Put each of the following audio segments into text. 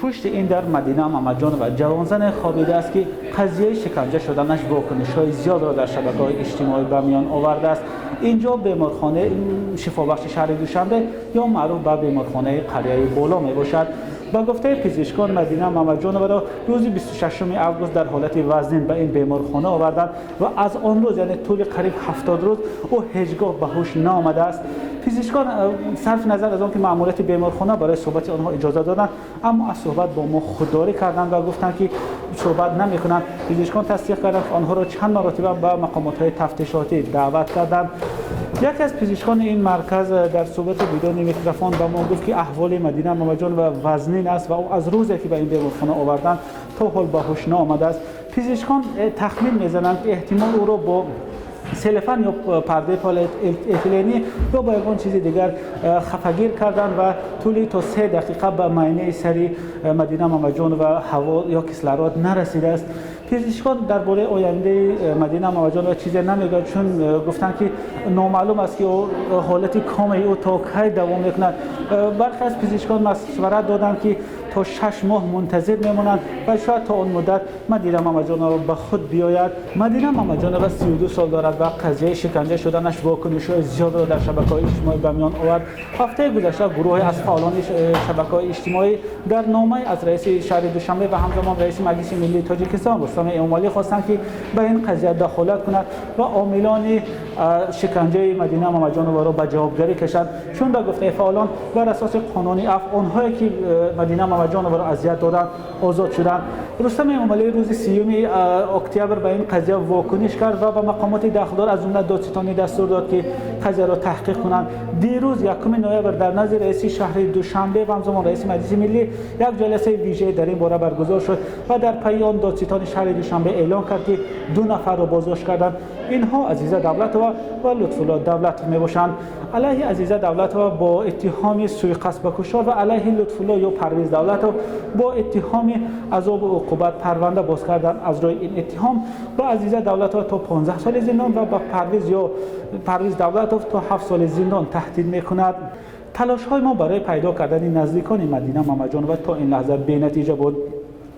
پشت این در مدینه محمد جان و جوانزن خوابیده است که قضیه شکنجه شدنش واکنش‌های زیاد را در شبکه‌های اجتماعی به میان آورده است. اینجا بیمارخانه شفابخش شهر دوشنبه یا معروف به بیمارخانه قریه بالا می باشد. با گفته پزشکان مدینه محمد جان را روز 26 اوگوست در حالت وزنین به این بیمارخانه آوردند و از آن روز یعنی طول قریب 70 روز او هیچگاه به هوش نآمده است. پزشکان صرف نظر از آنکه مأموریت بیمارخانه برای صحبت آنها اجازه دادند، اما از صحبت با ما خودداری کردند و گفتند که صحبت نمی‌کنند. پزشکان تصدیق کردند که آنها را چند مرتبه به مقامات‌های تفتیشاتی دعوت کردند. یکی از پزشکان این مرکز در صحبت بدون میکروفون با ما گفت که احوال مدینه محمد جان و وزنین است و او از روزی که به این بیمارخانه آوردند تا حال به هوش نآمده است. پزشکان تخمین می‌زنند که احتمال او را با سلفن یا پرده پالیاتیلنی یا با یگان چیز دیگر خفگیر کردند و طولی تا 3 دقیقه به معاینه سری مدینه محمد جان و هوا یا کسلرات نرسیده است. پزشکان درباره آینده مدینه محمد جان چیزی نمیگویند، چون گفتند که نامعلوم است که حالت کامل او تا کی دوام میکند. برخی از پزشکان مشورت دادند که تا 6 ماه منتظر میمونند و شاید تا اون مدت مدینه محمد جان به خود بیاید. مدینه محمد جان 32 سال دارد و قضیه شکنجه شدنش واکنش‌های زیاد را در شبکه‌های اجتماعی به میان آورد. هفته گذشته گروه از فعالان شبکه‌های اجتماعی در نامه از رئیس شهر دوشنبه و همزمان رئیس مجلس ملی تاجیکستان رستم امالی خواستند که به این قضیه دخالت کند و عاملان شکنجه مدینه محمد جان را به جوابگری کشند، چون به گفته فعالان بر اساس قانون عفو آنهایی که مدینه محمد جان را اذیت دادند آزاد شدند. رستم امالی روز 30 اکتبر به این قضیه واکنش کرد و به مقامات داخلدار از جمله دادستانی دستور داد که قضیه را تحقیق کنند. دیروز 1 نوامبر در نزد رئیس شهر دوشنبه و همزمان رئیس مجلس ملی یک جلسه ویژه در این باره برگزار شد و در پی آن دادستان شهر دوشنبه اعلام کرد که 2 نفر را بازداشت کردند. اینها عزیزه دولت و لطف‌الله دولت میباشند. علیه عزیزه دولت با اتهام سوءقصد به کشتار و علیه لطف‌الله یا پرویز دولت با اتهام عذاب و عقوبت پرونده باز کردن. از روی این اتهام با عزیزه دولت تا 15 سال زندان و با پرویز دولت تا 7 سال زندان تهدید میکند. تلاش‌های ما برای پیدا کردن نزدیکان مدینه محمد جان و تا این لحظه بی‌نتیجه بود.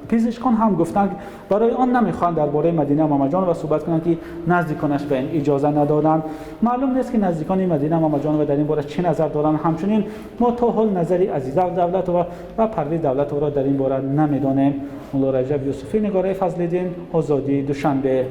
پزشکان هم گفتند برای آن نمیخواهند درباره مدینه محمد جان و صحبت کنند که نزدیکانش به این اجازه ندادند. معلوم نیست که نزدیکان مدینه محمد جان و در این باره چه نظر دارند. همچنین ما تا حال نظری عزیزه دولت و پرویز دولت را در این باره نمیدانیم. مولا رجب یوسفی، نگارای فضل‌الدین، آزادی، دوشنبه.